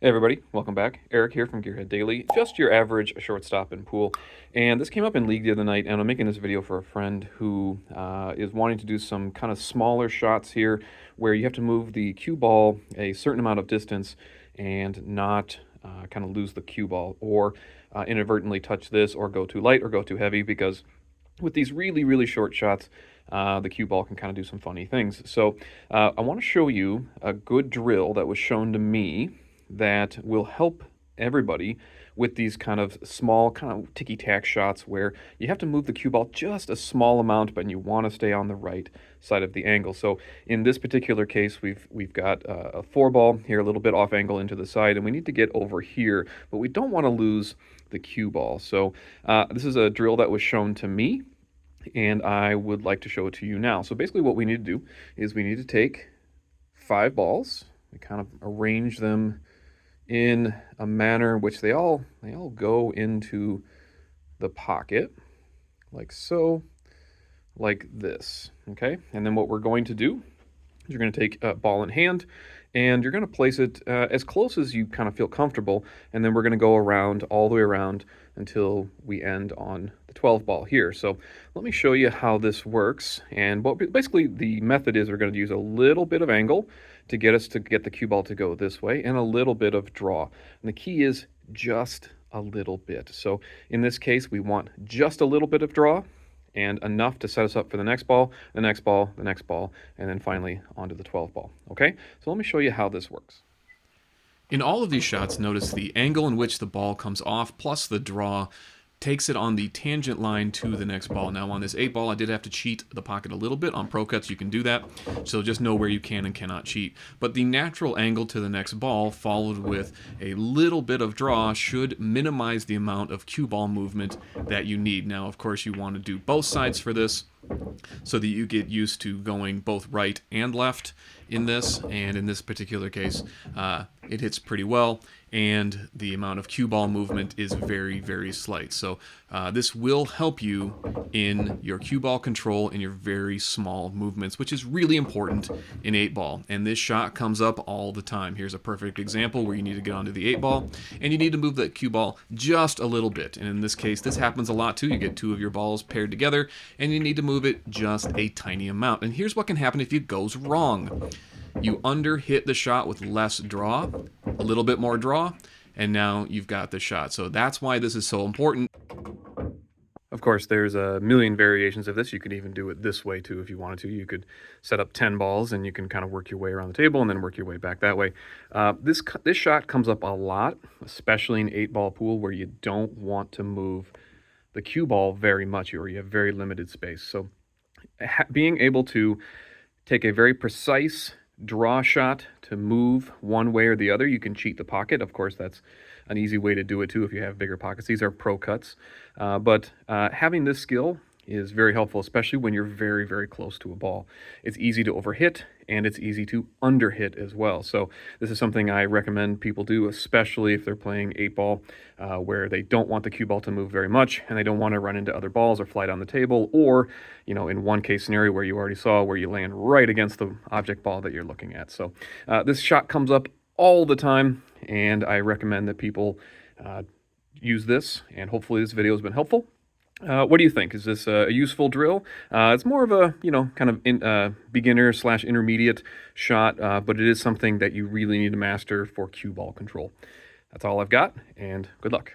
Hey everybody, welcome back. Eric here from Gearhead Daily, just your average shortstop in pool. And this came up in League the other night, and I'm making this video for a friend who is wanting to do some kind of smaller shots here where you have to move the cue ball a certain amount of distance and not kind of lose the cue ball or inadvertently touch this or go too light or go too heavy, because with these really, really short shots, the cue ball can kind of do some funny things. So I want to show you a good drill that was shown to me that will help everybody with these kind of small, kind of ticky-tack shots where you have to move the cue ball just a small amount, but you want to stay on the right side of the angle. So in this particular case, we've got a 4-ball here, a little bit off angle into the side, and we need to get over here, but we don't want to lose the cue ball. So this is a drill that was shown to me, and I would like to show it to you now. So basically what we need to do is we need to take 5 balls, we kind of arrange them in a manner which they all go into the pocket, like so, like this, okay? And then what we're going to do is you're going to take a ball in hand, and you're going to place it as close as you kind of feel comfortable, and then we're going to go around, all the way around, until we end on the 12 ball here. So let me show you how this works. And basically the method is we're going to use a little bit of angle to get the cue ball to go this way, and a little bit of draw. And the key is just a little bit. So in this case, we want just a little bit of draw and enough to set us up for the next ball, the next ball, the next ball, and then finally onto the 12 ball. Okay, so let me show you how this works. In all of these shots, notice the angle in which the ball comes off plus the draw takes it on the tangent line to the next ball. Now on this 8-ball, I did have to cheat the pocket a little bit. On Pro Cuts, you can do that, so just know where you can and cannot cheat. But the natural angle to the next ball, followed with a little bit of draw, should minimize the amount of cue ball movement that you need. Now, of course, you want to do both sides for this, so that you get used to going both right and left in this. And in this particular case, it hits pretty well, and the amount of cue ball movement is very, very slight. So this will help you in your cue ball control in your very small movements, which is really important in 8-ball. And this shot comes up all the time. Here's a perfect example where you need to get onto the 8-ball, and you need to move that cue ball just a little bit. And in this case, this happens a lot too. You get 2 of your balls paired together, and you need to move it just a tiny amount. And here's what can happen if it goes wrong. You under hit the shot with less draw, a little bit more draw, and now you've got the shot. So that's why this is so important. Of course, there's a million variations of this. You could even do it this way too if you wanted to. You could set up 10 balls, and you can kind of work your way around the table and then work your way back that way. This shot comes up a lot, especially in 8-ball pool where you don't want to move the cue ball very much, or you have very limited space. So being able to take a very precise draw shot to move one way or the other. You can cheat the pocket. Of course, that's an easy way to do it too if you have bigger pockets. These are Pro Cuts. But having this skill is very helpful, especially when you're very, very close to a ball. It's easy to overhit, and it's easy to underhit as well. So this is something I recommend people do, especially if they're playing 8-ball, where they don't want the cue ball to move very much, and they don't want to run into other balls or fly down the table, or, you know, in one case scenario where you already saw where you land right against the object ball that you're looking at. So this shot comes up all the time, and I recommend that people use this, and hopefully this video has been helpful. What do you think? Is this a useful drill? It's more of a, kind of beginner / intermediate shot, but it is something that you really need to master for cue ball control. That's all I've got, and good luck.